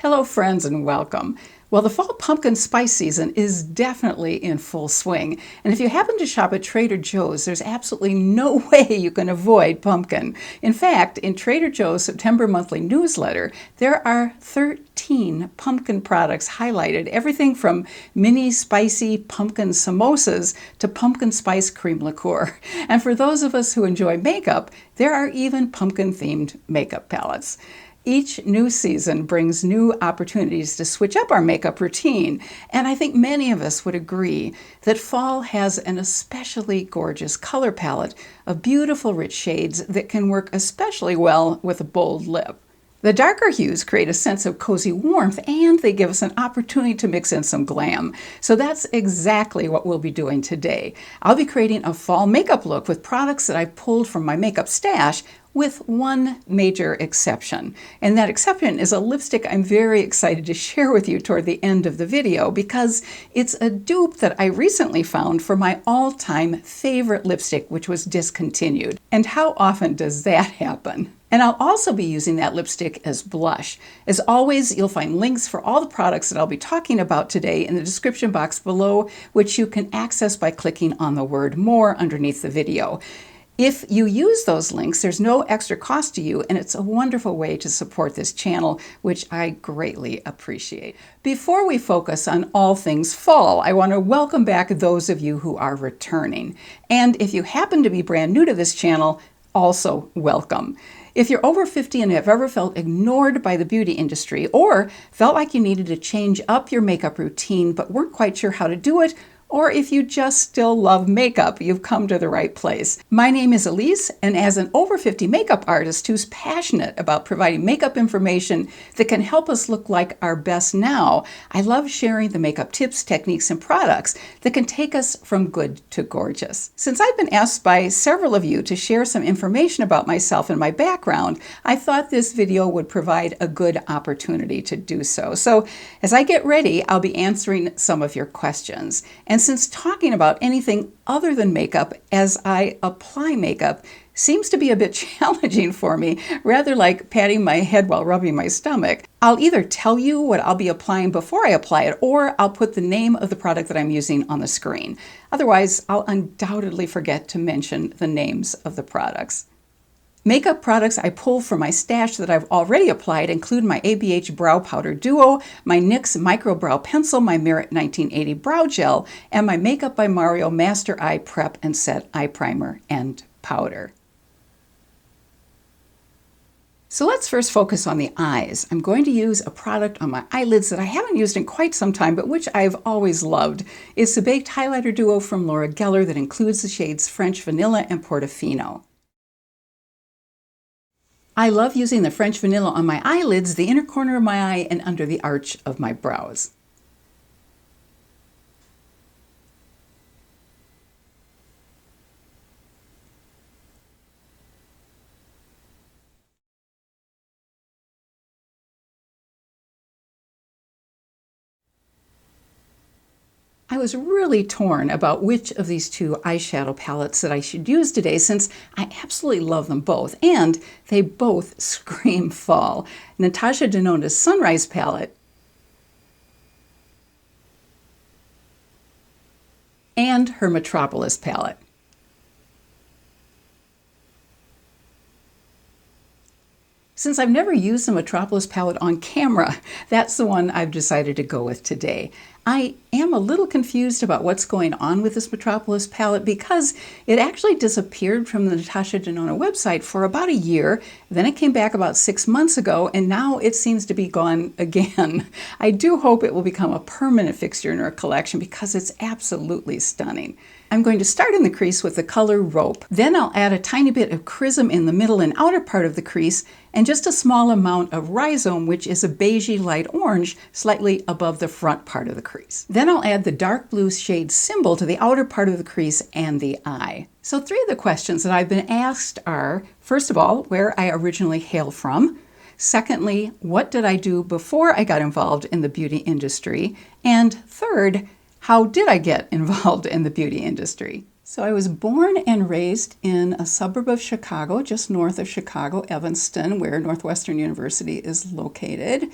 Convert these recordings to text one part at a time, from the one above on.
Hello friends and welcome. Well, the fall pumpkin spice season is definitely in full swing. And if you happen to shop at Trader Joe's, there's absolutely no way you can avoid pumpkin. In fact, in Trader Joe's September monthly newsletter, there are 13 pumpkin products highlighted. Everything from mini spicy pumpkin samosas to pumpkin spice cream liqueur. And for those of us who enjoy makeup, there are even pumpkin-themed makeup palettes. Each new season brings new opportunities to switch up our makeup routine, and I think many of us would agree that fall has an especially gorgeous color palette of beautiful rich shades that can work especially well with a bold lip. The darker hues create a sense of cozy warmth, and they give us an opportunity to mix in some glam. So that's exactly what we'll be doing today. I'll be creating a fall makeup look with products that I pulled from my makeup stash, with one major exception. And that exception is a lipstick I'm very excited to share with you toward the end of the video because it's a dupe that I recently found for my all-time favorite lipstick, which was discontinued. And how often does that happen? And I'll also be using that lipstick as blush. As always, you'll find links for all the products that I'll be talking about today in the description box below, which you can access by clicking on the word more underneath the video. If you use those links, there's no extra cost to you, and it's a wonderful way to support this channel, which I greatly appreciate. Before we focus on all things fall, I want to welcome back those of you who are returning. And if you happen to be brand new to this channel, also welcome. If you're over 50 and have ever felt ignored by the beauty industry, or felt like you needed to change up your makeup routine but weren't quite sure how to do it, or if you just still love makeup, you've come to the right place. My name is Elise, and as an over 50 makeup artist who's passionate about providing makeup information that can help us look like our best now, I love sharing the makeup tips, techniques, and products that can take us from good to gorgeous. Since I've been asked by several of you to share some information about myself and my background, I thought this video would provide a good opportunity to do so. So as I get ready, I'll be answering some of your questions. And since talking about anything other than makeup as I apply makeup seems to be a bit challenging for me, rather like patting my head while rubbing my stomach, I'll either tell you what I'll be applying before I apply it, or I'll put the name of the product that I'm using on the screen. Otherwise, I'll undoubtedly forget to mention the names of the products. Makeup products I pull from my stash that I've already applied include my ABH Brow Powder Duo, my NYX Micro Brow Pencil, my Merit 1980 Brow Gel, and my Makeup by Mario Master Eye Prep and Set Eye Primer and Powder. So let's first focus on the eyes. I'm going to use a product on my eyelids that I haven't used in quite some time, but which I've always loved. It's the Baked Highlighter Duo from Laura Geller that includes the shades French Vanilla and Portofino. I love using the French Vanilla on my eyelids, the inner corner of my eye, and under the arch of my brows. I was really torn about which of these two eyeshadow palettes that I should use today, since I absolutely love them both, and they both scream fall. Natasha Denona's Sunrise palette and her Metropolis palette. Since I've never used the Metropolis palette on camera, that's the one I've decided to go with today. I am a little confused about what's going on with this Metropolis palette because it actually disappeared from the Natasha Denona website for about a year, then it came back about 6 months ago, and now it seems to be gone again. I do hope it will become a permanent fixture in our collection because it's absolutely stunning. I'm going to start in the crease with the color Rope. Then I'll add a tiny bit of Chrism in the middle and outer part of the crease, and just a small amount of Rhizome, which is a beigey light orange, slightly above the front part of the crease. Then I'll add the dark blue shade Symbol to the outer part of the crease and the eye. So 3 of the questions that I've been asked are, first of all, where I originally hail from. Secondly, what did I do before I got involved in the beauty industry? And third, how did I get involved in the beauty industry? So I was born and raised in a suburb of Chicago, just north of Chicago, Evanston, where Northwestern University is located.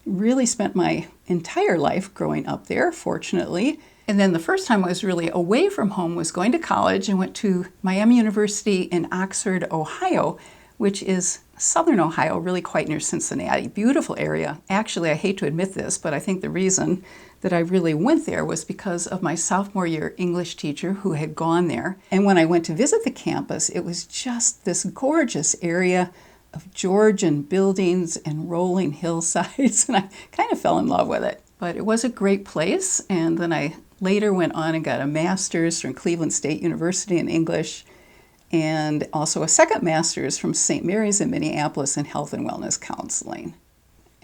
really spent my entire life growing up there, fortunately. And then the first time I was really away from home was going to college. I went to Miami University in Oxford, Ohio, which is southern Ohio, really quite near Cincinnati. Beautiful area. Actually, I hate to admit this, but I think the reason that I really went there was because of my sophomore year English teacher who had gone there. And when I went to visit the campus, it was just this gorgeous area of Georgian buildings and rolling hillsides, and I kind of fell in love with it. But it was a great place, and then I later went on and got a master's from Cleveland State University in English, and also a second master's from St. Mary's in Minneapolis in health and wellness counseling.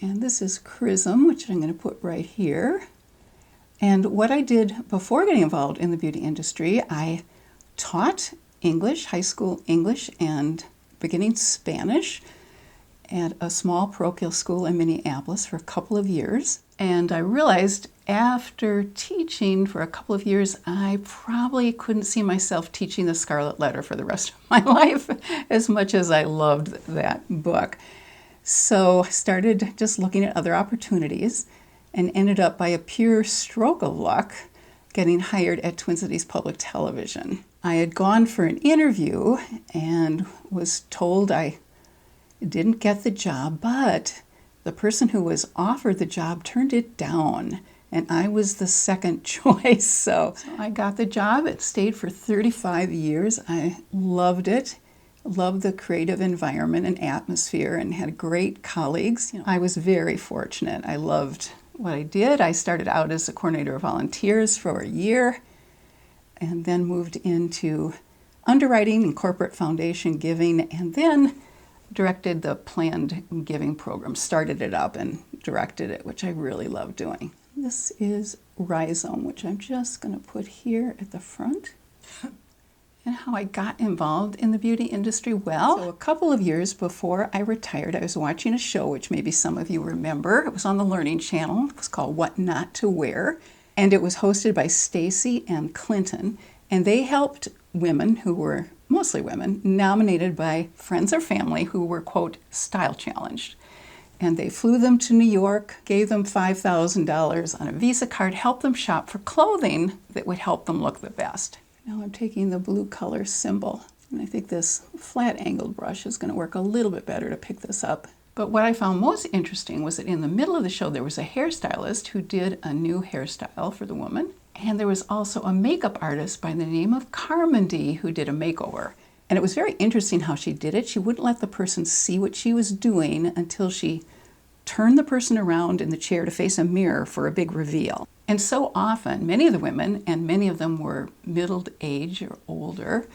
And this is Chrism, which I'm going to put right here. And what I did before getting involved in the beauty industry, I taught English, high school English, and beginning Spanish at a small parochial school in Minneapolis for a couple of years. And I realized after teaching for a couple of years, I probably couldn't see myself teaching the Scarlet Letter for the rest of my life as much as I loved that book. So I started just looking at other opportunities and ended up, by a pure stroke of luck, getting hired at Twin Cities Public Television. I had gone for an interview and was told I didn't get the job, but the person who was offered the job turned it down, and I was the second choice. So I got the job. It stayed for 35 years. I loved it. Loved the creative environment and atmosphere, and had great colleagues. I was very fortunate. I loved what I did. I started out as a coordinator of volunteers for a year, and then moved into underwriting and corporate foundation giving, and then directed the planned giving program, started it up and directed it, which I really love doing. This is Rhizome, which I'm just going to put here at the front. And how I got involved in the beauty industry. Well, so a couple of years before I retired, I was watching a show, which maybe some of you remember. It was on the Learning Channel. It was called What Not to Wear. And it was hosted by Stacy and Clinton. And they helped women who were, mostly women, nominated by friends or family who were, quote, style challenged. And they flew them to New York, gave them $5,000 on a Visa card, helped them shop for clothing that would help them look the best. Now I'm taking the blue color symbol, and I think this flat angled brush is going to work a little bit better to pick this up. But what I found most interesting was that in the middle of the show there was a hairstylist who did a new hairstyle for the woman, and there was also a makeup artist by the name of Carmody who did a makeover. And it was very interesting how she did it. She wouldn't let the person see what she was doing until she turned the person around in the chair to face a mirror for a big reveal. And so often, many of the women, and many of them were middle age or older,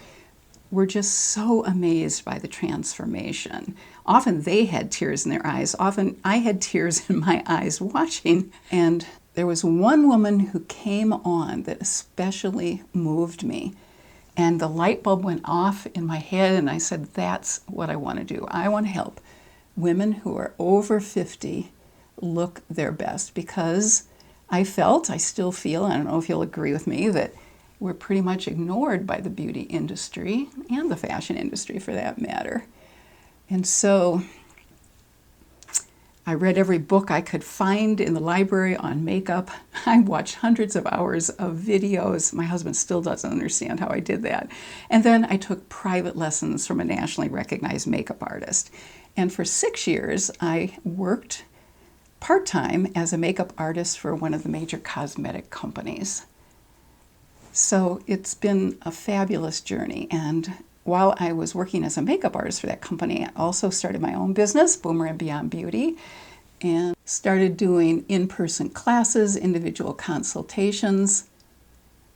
were just so amazed by the transformation. Often they had tears in their eyes. Often I had tears in my eyes watching. And there was one woman who came on that especially moved me. And the light bulb went off in my head, and I said, that's what I want to do. I want to help women who are over 50 look their best, because I still feel, I don't know if you'll agree with me, that we're pretty much ignored by the beauty industry and the fashion industry for that matter. And so I read every book I could find in the library on makeup. I watched hundreds of hours of videos. My husband still doesn't understand how I did that. And then I took private lessons from a nationally recognized makeup artist. And for 6 years, I worked part-time as a makeup artist for one of the major cosmetic companies. So it's been a fabulous journey. And while I was working as a makeup artist for that company, I also started my own business, boomerandbeyondbeauty, and started doing in-person classes, individual consultations,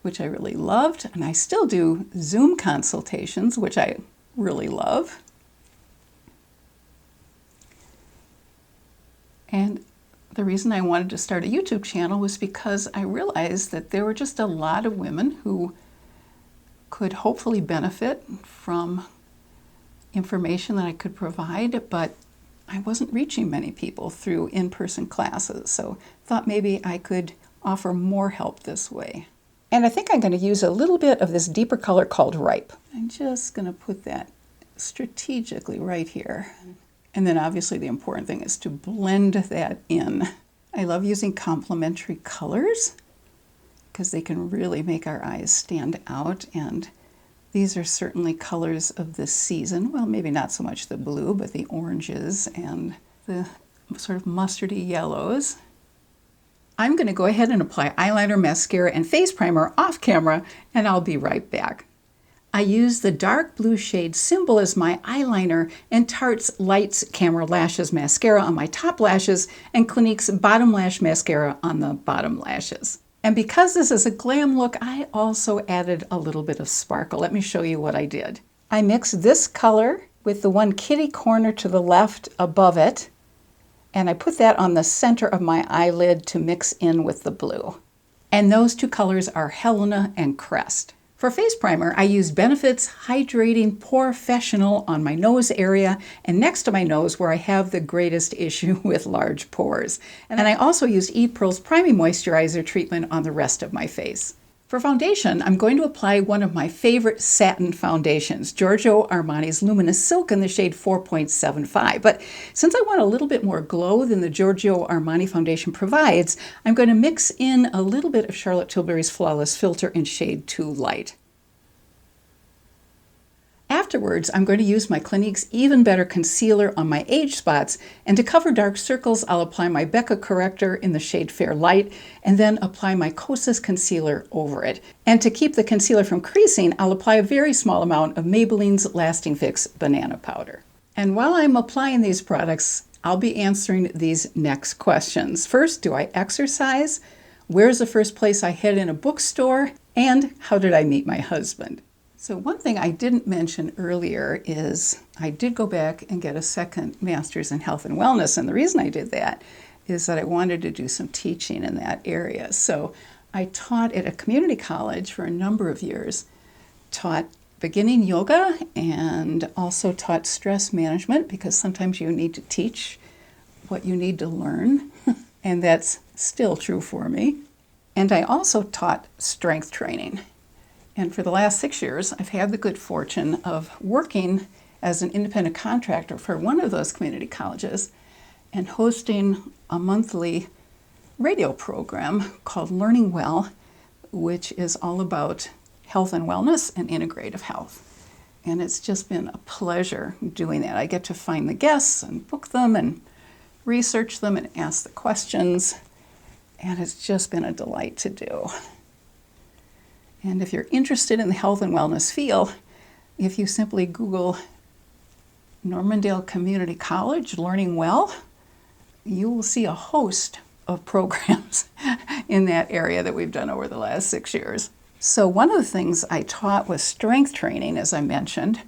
which I really loved. And I still do Zoom consultations, which I really love. And the reason I wanted to start a YouTube channel was because I realized that there were just a lot of women who could hopefully benefit from information that I could provide, but I wasn't reaching many people through in-person classes. So I thought maybe I could offer more help this way. And I think I'm going to use a little bit of this deeper color called Ripe. I'm just going to put that strategically right here. And then obviously the important thing is to blend that in love using complementary colors because they can really make our eyes stand out, and these are certainly colors of this season. Well, maybe not so much the blue, but the oranges and the sort of mustardy yellows. I'm going to go ahead and apply eyeliner, mascara, and face primer off camera, and I'll be right back. I use the dark blue shade Symbol as my eyeliner and Tarte's Lights Camera Lashes mascara on my top lashes and Clinique's Bottom Lash mascara on the bottom lashes. And because this is a glam look, I also added a little bit of sparkle. Let me show you what I did. I mixed this color with the one kitty corner to the left above it, and I put that on the center of my eyelid to mix in with the blue. And those two colors are Helena and Crest. For face primer, I used Benefit's Hydrating Porefessional on my nose area and next to my nose where I have the greatest issue with large pores. And then I also used ePearl's Priming Moisturizer treatment on the rest of my face. For foundation, I'm going to apply one of my favorite satin foundations, Giorgio Armani's Luminous Silk in the shade 4.75. But since I want a little bit more glow than the Giorgio Armani foundation provides, I'm going to mix in a little bit of Charlotte Tilbury's Flawless Filter in shade 2 Light. Afterwards, I'm going to use my Clinique's Even Better Concealer on my age spots, and to cover dark circles, I'll apply my Becca Corrector in the shade Fair Light, and then apply my Kosas Concealer over it. And to keep the concealer from creasing, I'll apply a very small amount of Maybelline's Lasting Fix Banana Powder. And while I'm applying these products, I'll be answering these next questions. First, do I exercise? Where's the first place I hid in a bookstore? And how did I meet my husband? So one thing I didn't mention earlier is I did go back and get a second master's in health and wellness, and the reason I did that is that I wanted to do some teaching in that area. So I taught at a community college for a number of years, taught beginning yoga and also taught stress management because sometimes you need to teach what you need to learn, and that's still true for me. And I also taught strength training. And for the last 6 years, I've had the good fortune of working as an independent contractor for one of those community colleges and hosting a monthly radio program called Learning Well, which is all about health and wellness and integrative health. And it's just been a pleasure doing that. I get to find the guests and book them and research them and ask the questions. And it's just been a delight to do. And if you're interested in the health and wellness field, if you simply Google Normandale Community College Learning Well, you will see a host of programs in that area that we've done over the last 6 years. So one of the things I taught was strength training, as I mentioned.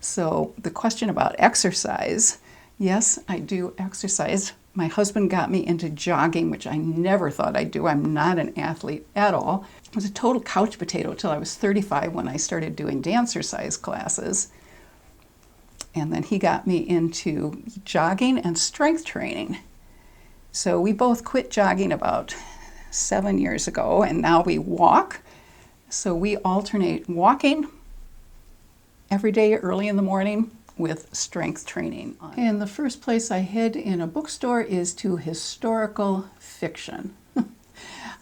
So the question about exercise, yes, I do exercise. My husband got me into jogging, which I never thought I'd do. I'm not an athlete at all. I was a total couch potato till I was 35 when I started doing dancercise classes. And then he got me into jogging and strength training. So we both quit jogging about 7 years ago, and now we walk. So we alternate walking every day early in the morning with strength training. And the first place I hid in a bookstore is to historical fiction.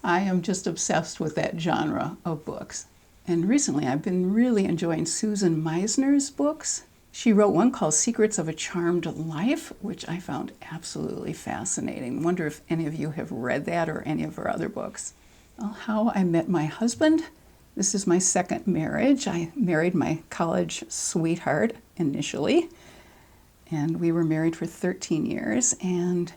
I am just obsessed with that genre of books. And recently I've been really enjoying Susan Meisner's books. She wrote one called Secrets of a Charmed Life, which I found absolutely fascinating. I wonder if any of you have read that or any of her other books. Well, how I met my husband. This is my second marriage. I married my college sweetheart initially, and we were married for 13 years and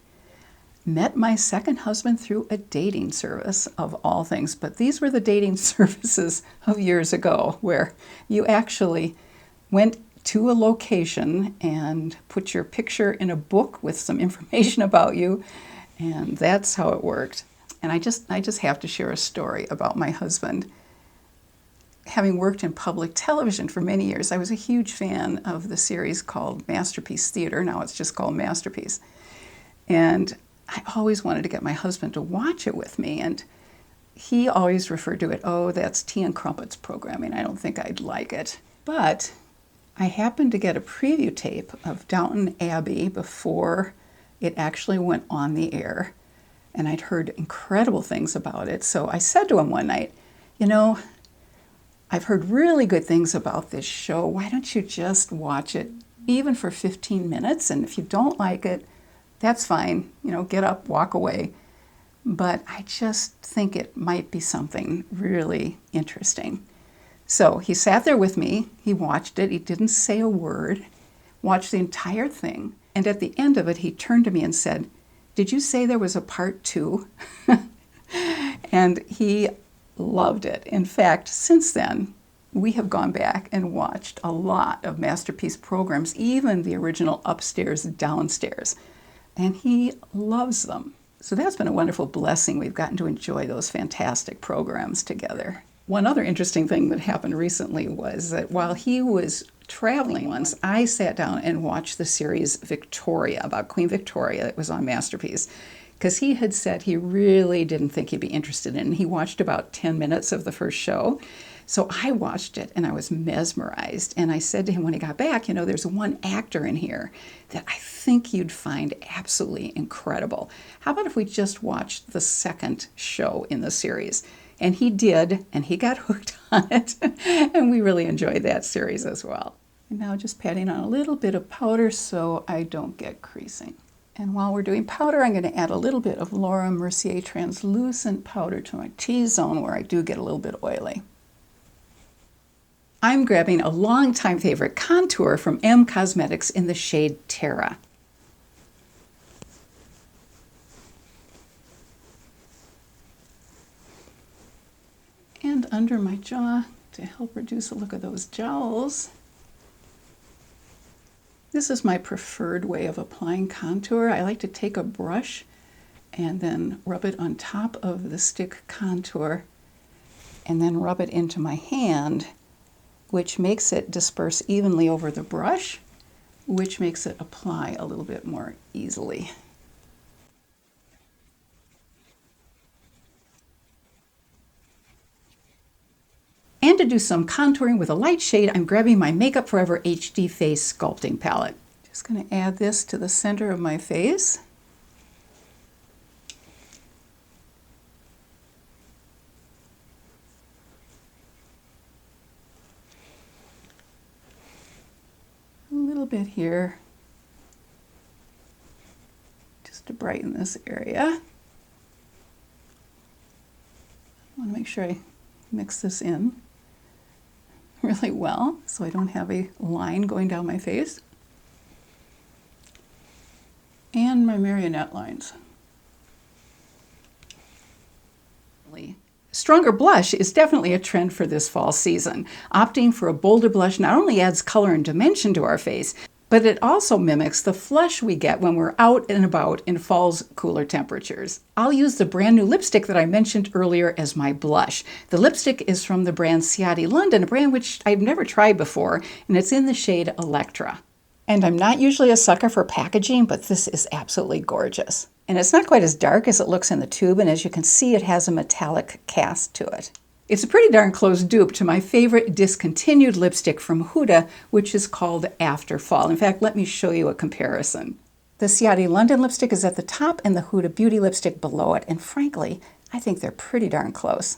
met my second husband through a dating service of all things. But these were the dating services of years ago where you actually went to a location and put your picture in a book with some information about you, and that's how it worked. And I just have to share a story about my husband. Having worked in public television for many years, I was a huge fan of the series called Masterpiece Theater. Now it's just called Masterpiece. And I always wanted to get my husband to watch it with me. And he always referred to it, oh, that's tea and crumpets programming. I don't think I'd like it. But I happened to get a preview tape of Downton Abbey before it actually went on the air. and I'd heard incredible things about it. So I said to him one night, you know, I've heard really good things about this show. Why don't you just watch it, even for 15 minutes? And if you don't like it, that's fine. You know, get up, walk away. But I just think it might be something really interesting. So he sat there with me. He watched it. He didn't say a word, watched the entire thing. And at the end of it, he turned to me and said, "Did you say there was a part 2?" And he loved it. In fact, since then, we have gone back and watched a lot of Masterpiece programs, even the original Upstairs, Downstairs. And he loves them. So that's been a wonderful blessing. We've gotten to enjoy those fantastic programs together. One other interesting thing that happened recently was that while he was traveling once, I sat down and watched the series Victoria, about Queen Victoria that was on Masterpiece, because he had said he really didn't think he'd be interested in it. He watched about 10 minutes of the first show. So I watched it and I was mesmerized. And I said to him when he got back, you know, there's one actor in here that I think you'd find absolutely incredible. How about if we just watched the second show in the series? And he did, and he got hooked on it. And we really enjoyed that series as well. And now just patting on a little bit of powder so I don't get creasing. And while we're doing powder, I'm going to add a little bit of Laura Mercier translucent powder to my T-zone where I do get a little bit oily. I'm grabbing a longtime favorite contour from M Cosmetics in the shade Terra. And under my jaw to help reduce the look of those jowls. This is my preferred way of applying contour. I like to take a brush and then rub it on top of the stick contour and then rub it into my hand, which makes it disperse evenly over the brush, which makes it apply a little bit more easily. And to do some contouring with a light shade, I'm grabbing my Makeup Forever HD Face Sculpting Palette. Just going to add this to the center of my face. A little bit here, just to brighten this area. I want to make sure I mix this in really well so I don't have a line going down my face. And my marionette lines. Stronger blush is definitely a trend for this fall season. Opting for a bolder blush not only adds color and dimension to our face, but it also mimics the flush we get when we're out and about in fall's cooler temperatures. I'll use the brand new lipstick that I mentioned earlier as my blush. The lipstick is from the brand Chatty London, a brand which I've never tried before, and it's in the shade Electra. And I'm not usually a sucker for packaging, but this is absolutely gorgeous. And it's not quite as dark as it looks in the tube, and as you can see, it has a metallic cast to it. It's a pretty darn close dupe to my favorite discontinued lipstick from Huda, which is called After Fall. In fact, let me show you a comparison. The Chatty London lipstick is at the top and the Huda Beauty lipstick below it, and frankly, I think they're pretty darn close.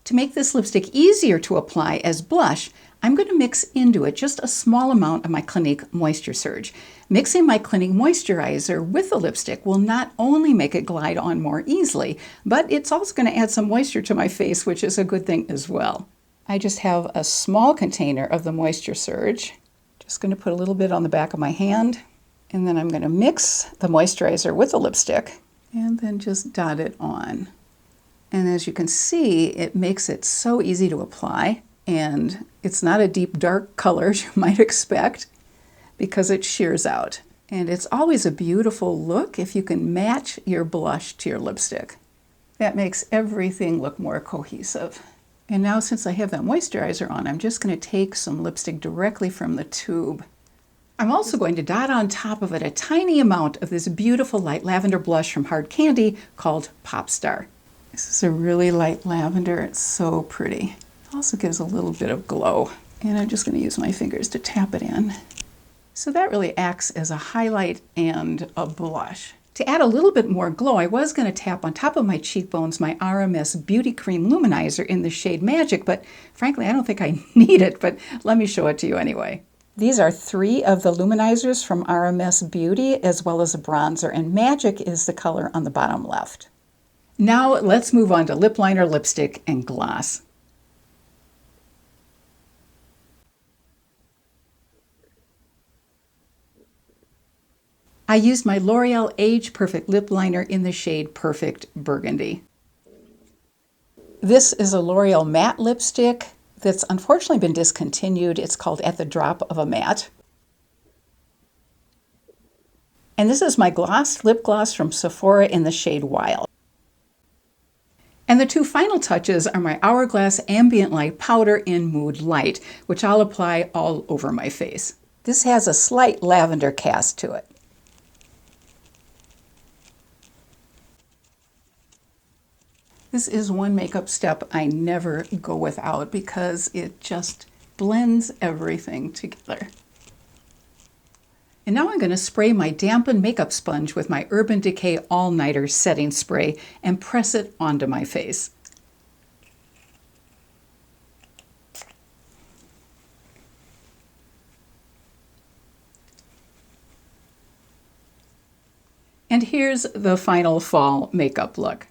To make this lipstick easier to apply as blush, I'm going to mix into it just a small amount of my Clinique Moisture Surge. Mixing my Clinique Moisturizer with the lipstick will not only make it glide on more easily, but it's also going to add some moisture to my face, which is a good thing as well. I just have a small container of the Moisture Surge. Just going to put a little bit on the back of my hand, and then I'm going to mix the moisturizer with the lipstick, and then just dot it on. And as you can see, it makes it so easy to apply, and it's not a deep dark color as you might expect because it shears out. And it's always a beautiful look if you can match your blush to your lipstick. That makes everything look more cohesive. And now since I have that moisturizer on, I'm just going to take some lipstick directly from the tube. I'm also going to dot on top of it a tiny amount of this beautiful light lavender blush from Hard Candy called Pop Star. This is a really light lavender. It's so pretty. It also gives a little bit of glow. And I'm just going to use my fingers to tap it in. So that really acts as a highlight and a blush. To add a little bit more glow, I was going to tap on top of my cheekbones my RMS Beauty Cream Luminizer in the shade Magic, but frankly, I don't think I need it, but let me show it to you anyway. These are 3 of the luminizers from RMS Beauty, as well as a bronzer, and Magic is the color on the bottom left. Now let's move on to lip liner, lipstick, and gloss. I used my L'Oreal Age Perfect Lip Liner in the shade Perfect Burgundy. This is a L'Oreal matte lipstick that's unfortunately been discontinued. It's called At the Drop of a Matte. And this is my gloss lip gloss from Sephora in the shade Wild. And the 2 final touches are my Hourglass Ambient Light Powder in Mood Light, which I'll apply all over my face. This has a slight lavender cast to it. This is one makeup step I never go without because it just blends everything together. And now I'm going to spray my dampened makeup sponge with my Urban Decay All Nighter Setting Spray and press it onto my face. And here's the final fall makeup look.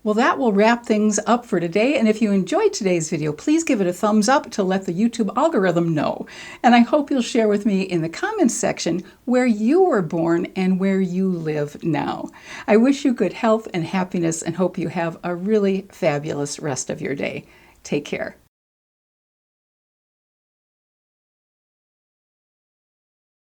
Well, that will wrap things up for today, and if you enjoyed today's video, please give it a thumbs up to let the YouTube algorithm know. And I hope you'll share with me in the comments section where you were born and where you live now. I wish you good health and happiness and hope you have a really fabulous rest of your day. Take care.